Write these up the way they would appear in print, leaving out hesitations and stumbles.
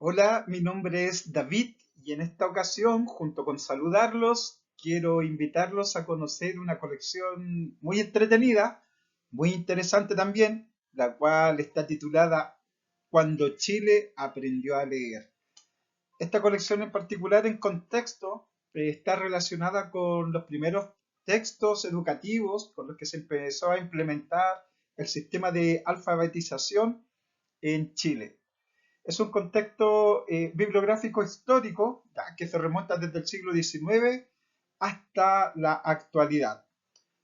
Hola, mi nombre es David y en esta ocasión, junto con saludarlos, quiero invitarlos a conocer una colección muy entretenida, muy interesante también, la cual está titulada Cuando Chile aprendió a leer. Esta colección en particular en contexto está relacionada con los primeros textos educativos con los que se empezó a implementar el sistema de alfabetización en Chile. Es un contexto bibliográfico histórico que se remonta desde el siglo XIX hasta la actualidad,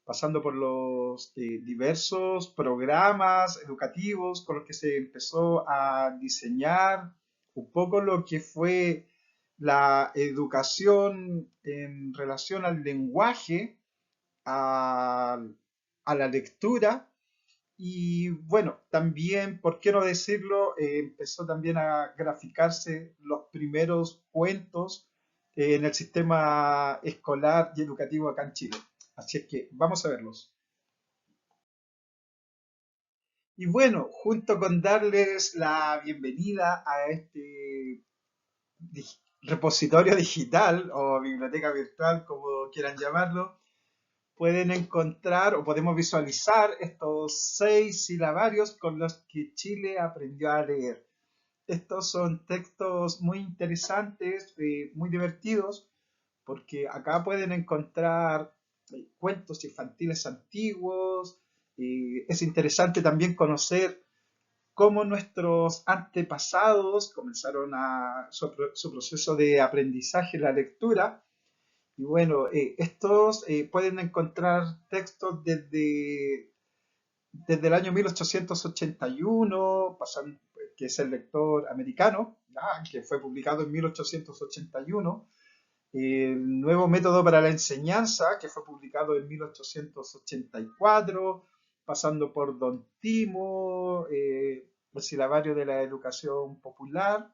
pasando por los diversos programas educativos con los que se empezó a diseñar un poco lo que fue la educación en relación al lenguaje, a, a la lectura y bueno, también, ¿por qué no decirlo? Empezó también a graficarse los primeros cuentos en el sistema escolar y educativo acá en Chile. Así es que vamos a verlos. Y bueno, junto con darles la bienvenida a este repositorio digital o biblioteca virtual, como quieran llamarlo, pueden encontrar o podemos visualizar estos 6 silabarios con los que Chile aprendió a leer. Estos son textos muy interesantes, muy divertidos, porque acá pueden encontrar cuentos infantiles antiguos. Es interesante también conocer cómo nuestros antepasados comenzaron su proceso de aprendizaje en la lectura. Y bueno, estos pueden encontrar textos desde el año 1881, que es el lector americano, que fue publicado en 1881, el nuevo método para la enseñanza, que fue publicado en 1884, pasando por Don Timo, el silabario de la educación popular.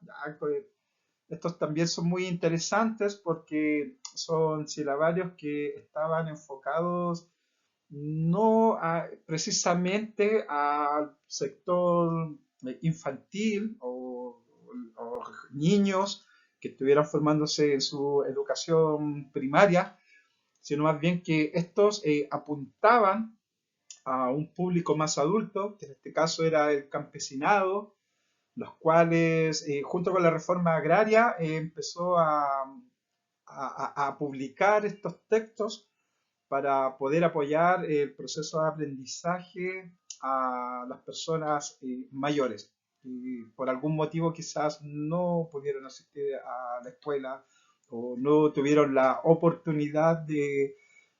Estos también son muy interesantes porque son silabarios que estaban enfocados no precisamente al sector infantil o niños que estuvieran formándose en su educación primaria, sino más bien que estos apuntaban a un público más adulto, que en este caso era el campesinado, los cuales, junto con la reforma agraria, empezó a publicar estos textos para poder apoyar el proceso de aprendizaje a las personas mayores. Y por algún motivo quizás no pudieron asistir a la escuela o no tuvieron la oportunidad de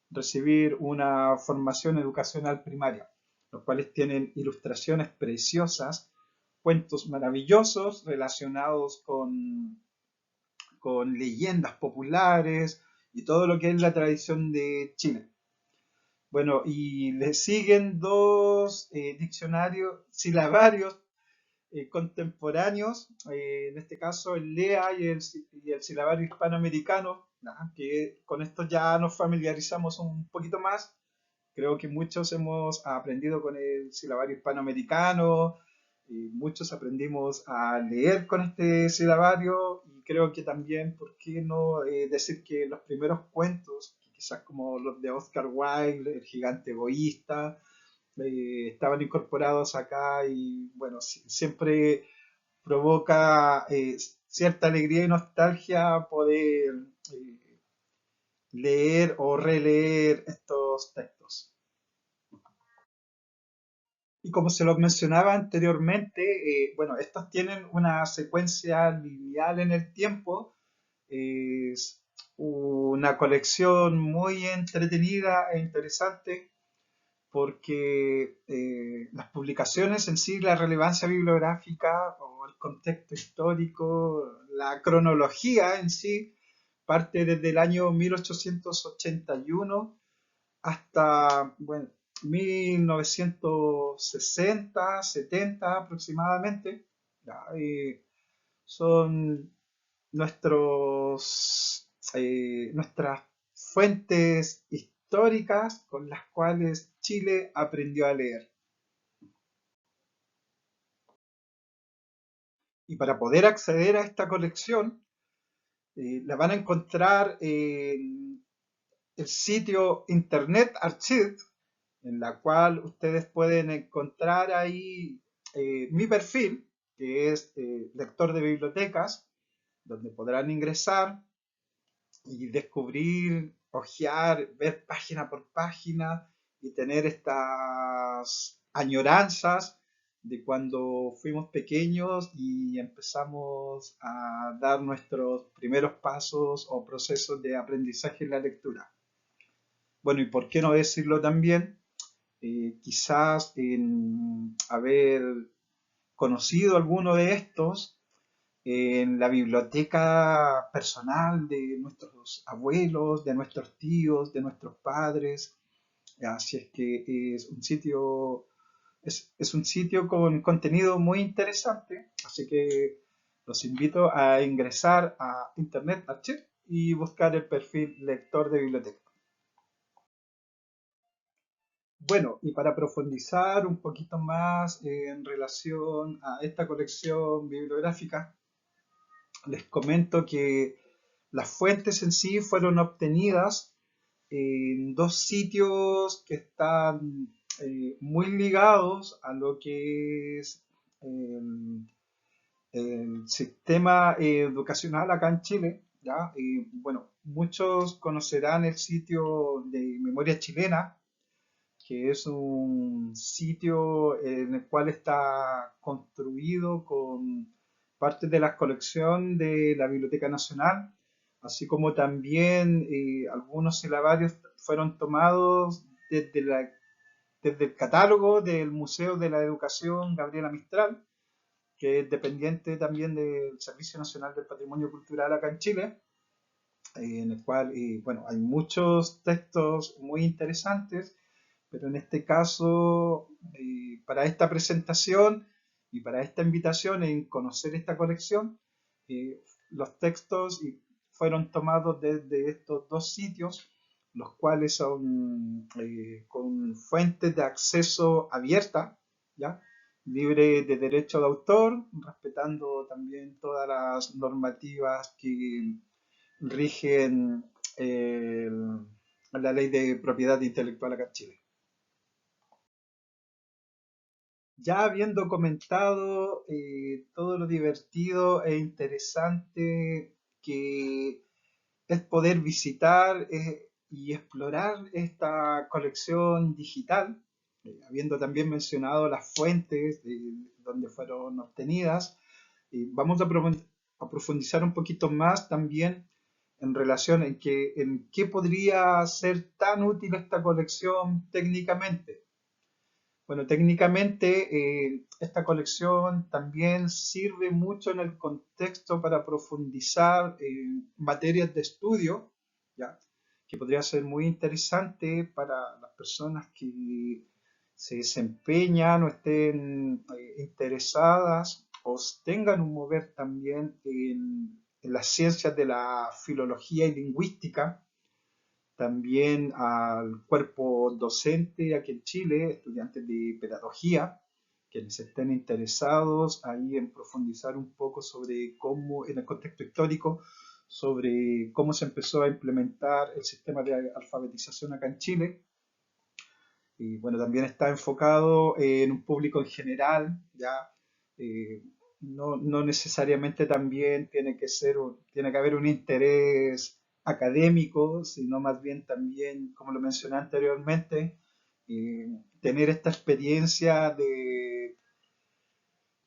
recibir una formación educacional primaria, los cuales tienen ilustraciones preciosas, cuentos maravillosos relacionados con leyendas populares y todo lo que es la tradición de Chile. Bueno, y le siguen dos diccionarios silabarios contemporáneos, en este caso el LEA y el silabario hispanoamericano, que con esto ya nos familiarizamos un poquito más. Creo que muchos hemos aprendido con el silabario hispanoamericano, y muchos aprendimos a leer con este silabario y creo que también, ¿por qué no decir que los primeros cuentos, quizás como los de Oscar Wilde, El gigante egoísta, estaban incorporados acá y bueno, siempre provoca cierta alegría y nostalgia poder leer o releer estos textos. Y como se los mencionaba anteriormente, bueno, estos tienen una secuencia lineal en el tiempo. Es una colección muy entretenida e interesante porque las publicaciones en sí, la relevancia bibliográfica o el contexto histórico, la cronología en sí, parte desde el año 1881 hasta, bueno, 1960, 70 aproximadamente. Ya, son nuestras fuentes históricas con las cuales Chile aprendió a leer. Y para poder acceder a esta colección, la van a encontrar en el sitio Internet Archive, en la cual ustedes pueden encontrar ahí mi perfil, que es lector de bibliotecas, donde podrán ingresar y descubrir, hojear, ver página por página y tener estas añoranzas de cuando fuimos pequeños y empezamos a dar nuestros primeros pasos o procesos de aprendizaje en la lectura. Bueno, y por qué no decirlo también, quizás en haber conocido alguno de estos en la biblioteca personal de nuestros abuelos, de nuestros tíos, de nuestros padres. Así es que es un sitio con contenido muy interesante. Así que los invito a ingresar a Internet Archive y buscar el perfil lector de biblioteca. Bueno, y para profundizar un poquito más en relación a esta colección bibliográfica, les comento que las fuentes en sí fueron obtenidas en dos sitios que están muy ligados a lo que es el sistema educacional acá en Chile, ¿ya? Bueno, muchos conocerán el sitio de Memoria Chilena, que es un sitio en el cual está construido con parte de la colección de la Biblioteca Nacional, así como también algunos silabarios fueron tomados desde el catálogo del Museo de la Educación Gabriela Mistral, que es dependiente también del Servicio Nacional del Patrimonio Cultural acá en Chile, en el cual, bueno, hay muchos textos muy interesantes, pero en este caso, para esta presentación y para esta invitación en conocer esta colección, los textos fueron tomados desde estos dos sitios, los cuales son con fuentes de acceso abierta, ¿ya? Libre de derecho de autor, respetando también todas las normativas que rigen la ley de propiedad intelectual acá en Chile. Ya habiendo comentado todo lo divertido e interesante que es poder visitar y explorar esta colección digital, habiendo también mencionado las fuentes donde fueron obtenidas, vamos a profundizar un poquito más también en relación en qué podría ser tan útil esta colección técnicamente. Bueno, técnicamente esta colección también sirve mucho en el contexto para profundizar en materias de estudio, ¿ya? Que podría ser muy interesante para las personas que se desempeñan o estén interesadas o tengan un mover también en las ciencias de la filología y lingüística, también al cuerpo docente aquí en Chile, estudiantes de pedagogía, quienes estén interesados ahí en profundizar un poco sobre cómo, en el contexto histórico, sobre cómo se empezó a implementar el sistema de alfabetización acá en Chile. Y bueno, también está enfocado en un público en general, ya no necesariamente también tiene que haber un interés académico, sino más bien también, como lo mencioné anteriormente, tener esta experiencia de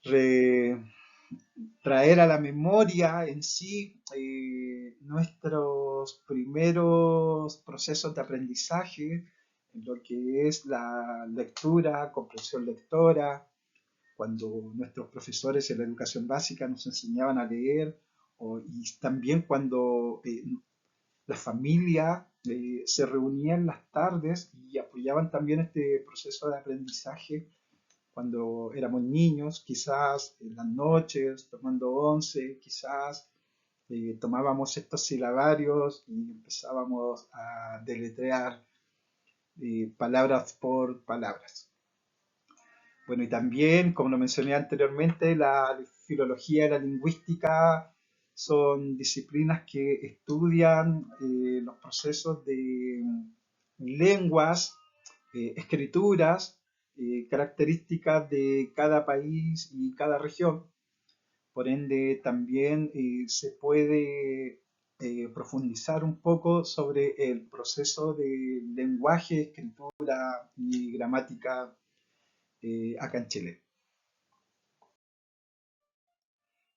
re- traer a la memoria en sí nuestros primeros procesos de aprendizaje, en lo que es la lectura, comprensión lectora, cuando nuestros profesores en la educación básica nos enseñaban a leer, y también cuando la familia se reunía en las tardes y apoyaban también este proceso de aprendizaje cuando éramos niños, quizás en las noches, tomando once, quizás tomábamos estos silabarios y empezábamos a deletrear palabras por palabras. Bueno, y también, como lo mencioné anteriormente, la filología y la lingüística son disciplinas que estudian los procesos de lenguas, escrituras, características de cada país y cada región. Por ende, también se puede profundizar un poco sobre el proceso de lenguaje, escritura y gramática acá en Chile.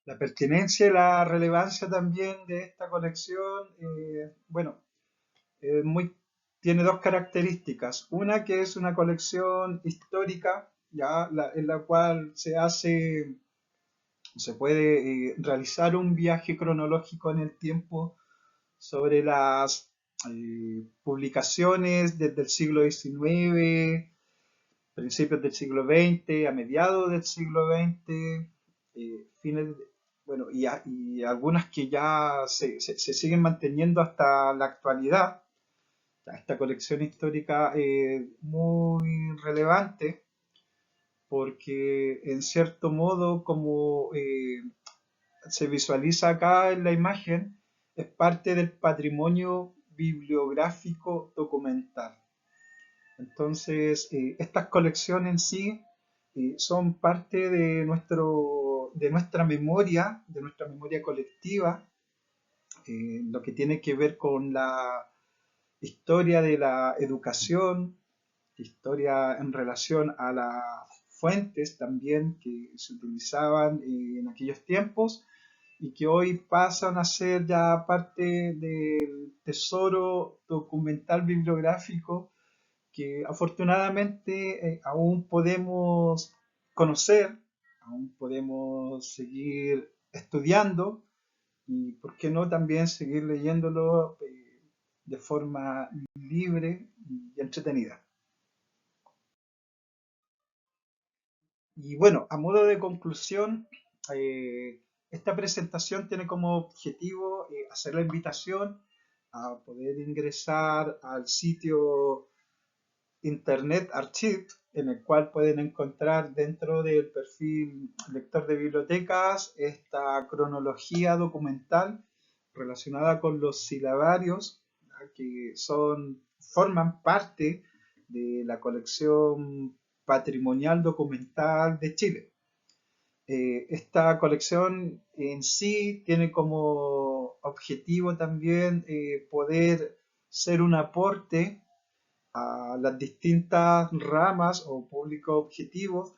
La pertinencia y la relevancia también de esta colección, bueno, muy, tiene dos características. Una que es una colección histórica, en la cual se puede realizar un viaje cronológico en el tiempo sobre las publicaciones desde el siglo XIX, principios del siglo XX, a mediados del siglo XX, fines, bueno, y algunas que ya se siguen manteniendo hasta la actualidad. Esta colección histórica es muy relevante porque en cierto modo, como se visualiza acá en la imagen, es parte del patrimonio bibliográfico documental. Entonces, estas colecciones en sí son parte de nuestra memoria colectiva, lo que tiene que ver con la historia de la educación, historia en relación a las fuentes también que se utilizaban en aquellos tiempos y que hoy pasan a ser ya parte del tesoro documental bibliográfico que afortunadamente aún podemos conocer, aún podemos seguir estudiando y, ¿por qué no, también seguir leyéndolo de forma libre y entretenida? Y bueno, a modo de conclusión, esta presentación tiene como objetivo hacer la invitación a poder ingresar al sitio Internet Archive, en el cual pueden encontrar dentro del perfil lector de bibliotecas esta cronología documental relacionada con los silabarios, ¿ya?, que forman parte de la colección patrimonial documental de Chile. Esta colección en sí tiene como objetivo también poder ser un aporte a las distintas ramas o públicos objetivos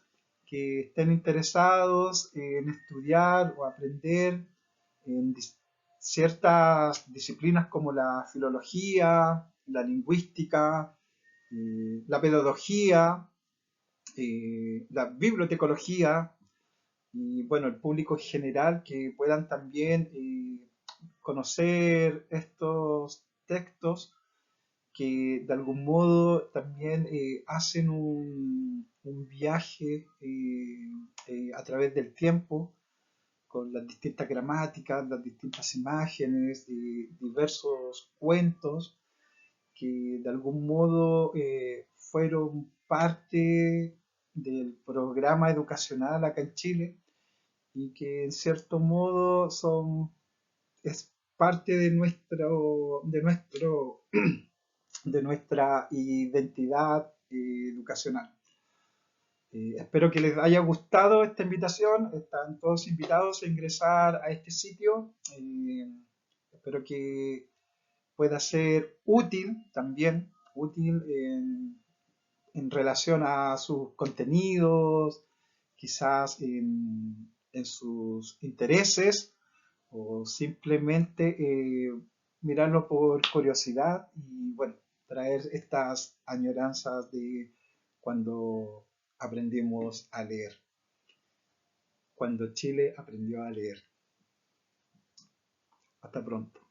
que estén interesados en estudiar o aprender en ciertas disciplinas como la filología, la lingüística, la pedagogía, la bibliotecología y bueno, el público en general que puedan también conocer estos textos que de algún modo también hacen un viaje a través del tiempo con las distintas gramáticas, las distintas imágenes, diversos cuentos que de algún modo fueron parte del programa educacional acá en Chile y que en cierto modo es parte de nuestra identidad educacional. Espero que les haya gustado esta invitación. Están todos invitados a ingresar a este sitio. Espero que pueda ser útil también, útil en relación a sus contenidos, quizás en sus intereses o simplemente mirarlo por curiosidad y bueno, traer estas añoranzas de cuando aprendimos a leer, cuando Chile aprendió a leer. Hasta pronto.